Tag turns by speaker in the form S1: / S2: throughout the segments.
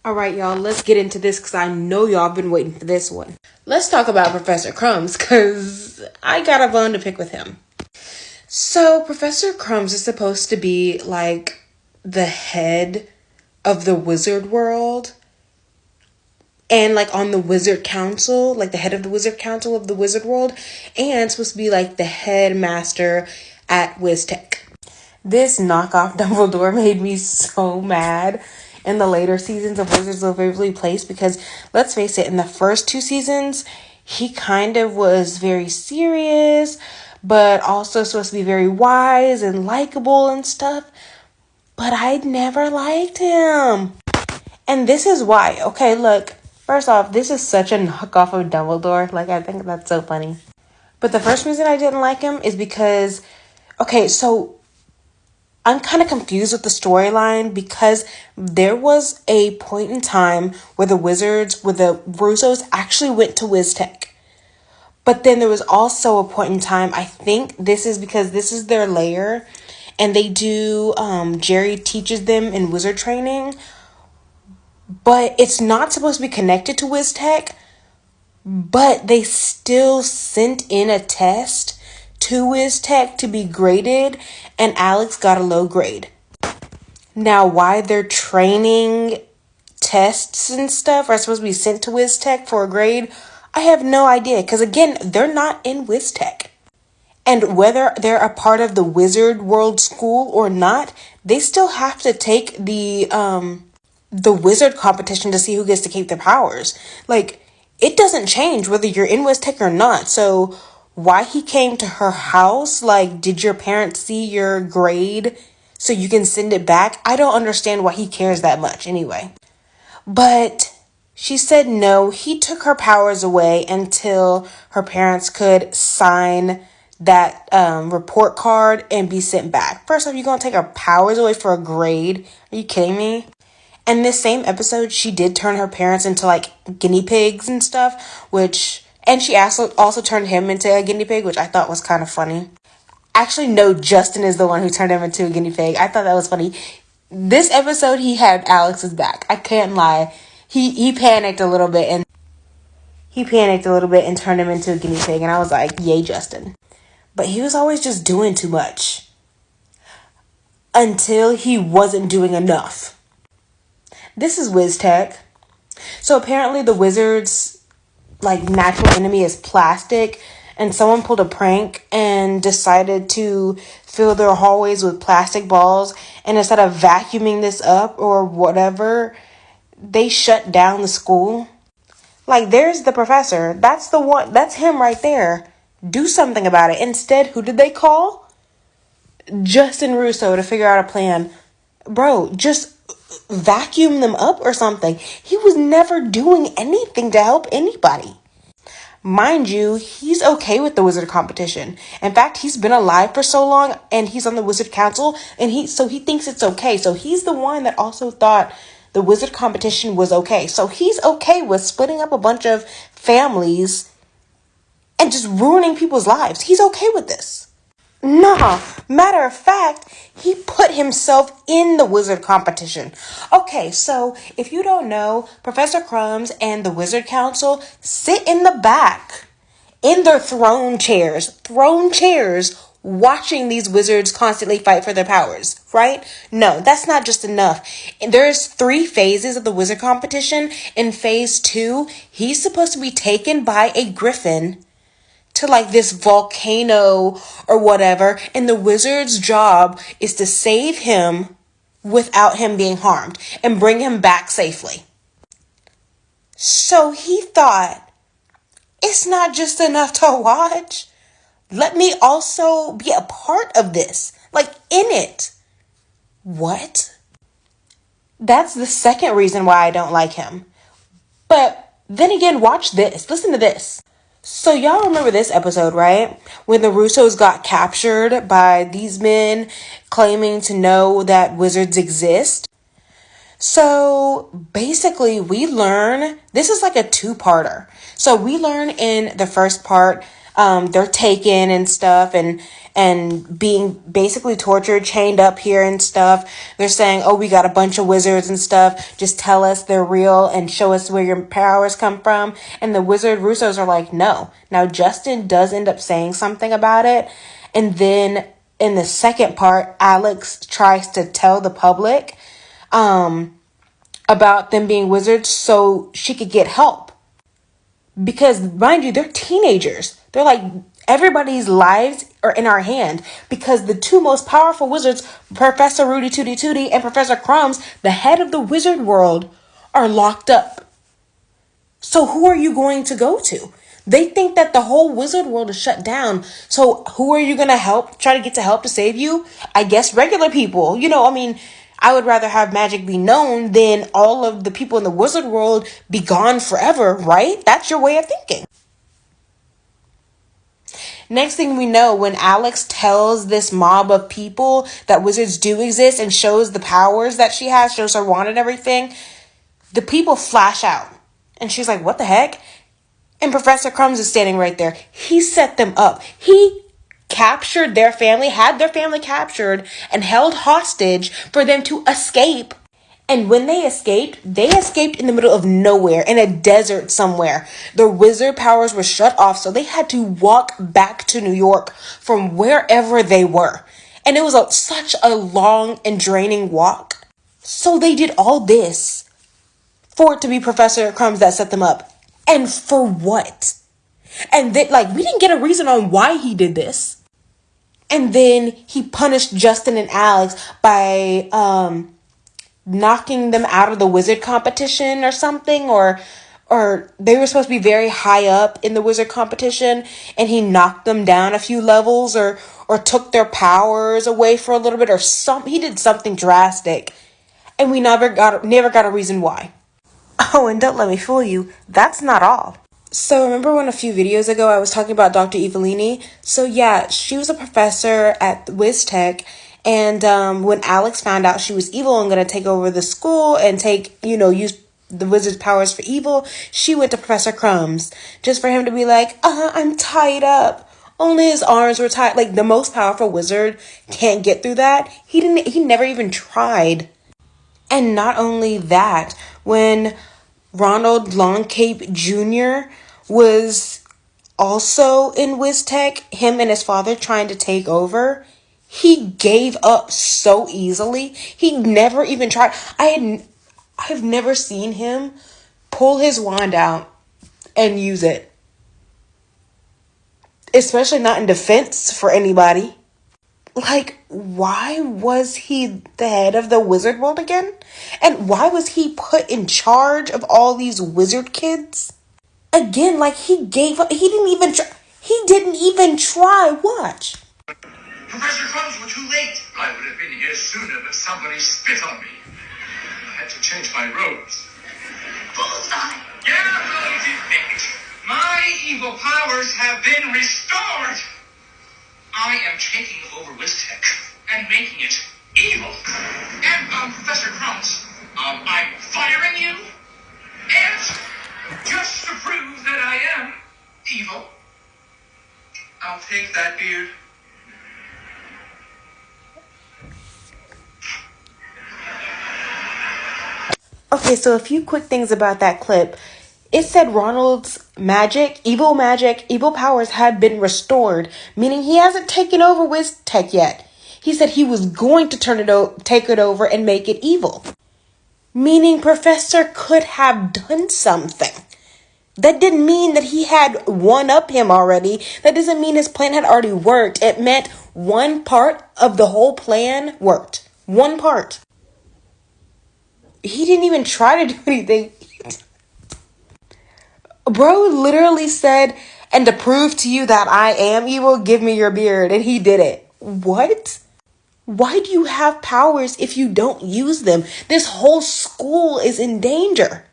S1: All right, y'all, let's get into this because I know y'all been waiting for this one. Let's talk about Professor Crumbs because I got a bone to pick with him. So Professor Crumbs is supposed to be like the head of the wizard world and like on the wizard council, like the head of the wizard council of the wizard world, and supposed to be like the headmaster at WizTech. This knockoff Dumbledore made me so mad in the later seasons of Wizards of Waverly Place because, let's face it, in the first 2 seasons, he kind of was very serious, but also supposed to be very wise and likable and stuff. But I never liked him. And this is why. Okay, look, first off, this is such a knockoff of Dumbledore. Like, I think that's so funny. But the first reason I didn't like him is because, okay, so I'm kind of confused with the storyline because there was a point in time where the Russos actually went to WizTech. But then there was also a point in time, I think this is because this is their lair, and they do, Jerry teaches them in wizard training, but it's not supposed to be connected to WizTech, but they still sent in a test to WizTech to be graded, and Alex got a low grade. Now, why their training tests and stuff are supposed to be sent to WizTech for a grade, I have no idea. Because again, they're not in WizTech. And whether they're a part of the Wizard World School or not, they still have to take the wizard competition to see who gets to keep their powers. Like, it doesn't change whether you're in WizTech or not. So why he came to her house, like, did your parents see your grade so you can send it back? I don't understand why he cares that much anyway. But she said no, he took her powers away until her parents could sign that report card and be sent back. First off, you're going to take her powers away for a grade? Are you kidding me? And this same episode, she did turn her parents into like guinea pigs and stuff, and she also turned him into a guinea pig, which I thought was kind of funny. Actually, no, Justin is the one who turned him into a guinea pig. I thought that was funny. This episode, he had Alex's back. I can't lie. He panicked a little bit and turned him into a guinea pig, and I was like, yay, Justin. But he was always just doing too much until he wasn't doing enough. This is WizTech. So apparently the wizard's like natural enemy is plastic, and someone pulled a prank and decided to fill their hallways with plastic balls, and instead of vacuuming this up or whatever, they shut down the school. Like, there's the professor. That's him right there. Do something about it. Instead, who did they call? Justin Russo to figure out a plan. Bro, just vacuum them up or something. He was never doing anything to help anybody. Mind you, he's okay with the wizard competition. In fact, he's been alive for so long and he's on the wizard council, and he thinks it's okay. So he's the one that also thought the wizard competition was okay. So he's okay with splitting up a bunch of families and just ruining people's lives. He's okay with this. Nah, matter of fact, he put himself in the wizard competition. Okay, so if you don't know, Professor Crumbs and the Wizard Council sit in the back in their throne chairs, watching these wizards constantly fight for their powers, right? No, that's not just enough. There's 3 phases of the wizard competition. In phase 2, he's supposed to be taken by a griffin to like this volcano or whatever, and the wizard's job is to save him without him being harmed and bring him back safely. So he thought, it's not just enough to watch. Let me also be a part of this, like in it. What? That's the second reason why I don't like him. But then again, watch this. Listen to this. So y'all remember this episode, right? When the Russos got captured by these men claiming to know that wizards exist. So basically we learn, this is like a 2-parter. So we learn in the first part they're taken and stuff, and being basically tortured, chained up here and stuff. They're saying, oh, we got a bunch of wizards and stuff. Just tell us they're real and show us where your powers come from. And the wizard Russos are like, no. Now, Justin does end up saying something about it. And then in the second part, Alex tries to tell the public about them being wizards so she could get help. Because, mind you, they're teenagers. They're like, everybody's lives are in our hand. Because the two most powerful wizards, Professor Rudy Tooty Tooty and Professor Crumbs, the head of the wizard world, are locked up. So who are you going to go to? They think that the whole wizard world is shut down. So who are you going to help, try to get to help to save you? I guess regular people. I would rather have magic be known than all of the people in the wizard world be gone forever, right? That's your way of thinking. Next thing we know, when Alex tells this mob of people that wizards do exist and shows the powers that she has, shows her wand and everything, the people flash out. And she's like, what the heck? And Professor Crumbs is standing right there. He set them up. He captured their family, had their family captured, and held hostage for them to escape. And when they escaped in the middle of nowhere, in a desert somewhere. Their wizard powers were shut off, so they had to walk back to New York from wherever they were. And it was such a long and draining walk. So they did all this for it to be Professor Crumbs that set them up. And for what? And we didn't get a reason on why he did this. And then he punished Justin and Alex by knocking them out of the wizard competition or something, or they were supposed to be very high up in the wizard competition, and he knocked them down a few levels, or took their powers away for a little bit, or he did something drastic, and we never got a reason why. Oh, and don't let me fool you, that's not all. So remember when a few videos ago I was talking about Dr. Evelini? So yeah, she was a professor at WizTech, and when Alex found out she was evil and going to take over the school and use the wizard's powers for evil, she went to Professor Crumbs just for him to be like, I'm tied up. Only his arms were tied. Like, the most powerful wizard can't get through that. He never even tried. And not only that, when Ronald Longcape Jr. was also in WizTech, him and his father trying to take over, he gave up so easily. He never even tried. I've never seen him pull his wand out and use it. Especially not in defense for anybody. Like, why was he the head of the wizard world again? And why was he put in charge of all these wizard kids? Again, he gave up. He didn't even try. Watch.
S2: Professor Crumbs, we're too late. I would have been here sooner, but somebody spit on me. I had to change my robes. Bullseye! Yeah, well, defect. My evil powers have been restored. I am taking over WizTech and making it evil. And, Professor Crumbs, I'm firing you. And just to prove that I am evil, I'll take that beard.
S1: Okay, so a few quick things about that clip. It said Ronald's evil powers had been restored, meaning he hasn't taken over WizTech yet. He said he was going to take it over and make it evil. Meaning Professor could have done something. That didn't mean that he had one-up him already. That doesn't mean his plan had already worked. It meant one part of the whole plan worked. One part. He didn't even try to do anything. Bro literally said, and to prove to you that I am evil, give me your beard. And he did it. What? Why do you have powers if you don't use them? This whole school is in danger.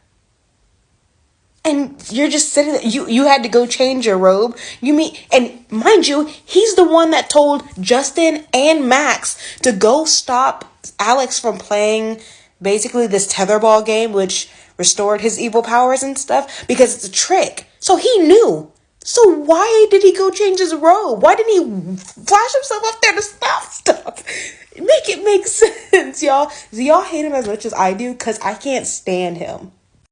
S1: And you're just sitting there. You had to go change your robe. And mind you, he's the one that told Justin and Max to go stop Alex from playing basically this tetherball game, which restored his evil powers and stuff, because it's a trick. So he knew. So why did he go change his robe? Why didn't he flash himself up there to stop stuff? Make it make sense, y'all. Do y'all hate him as much as I do? Because I can't stand him.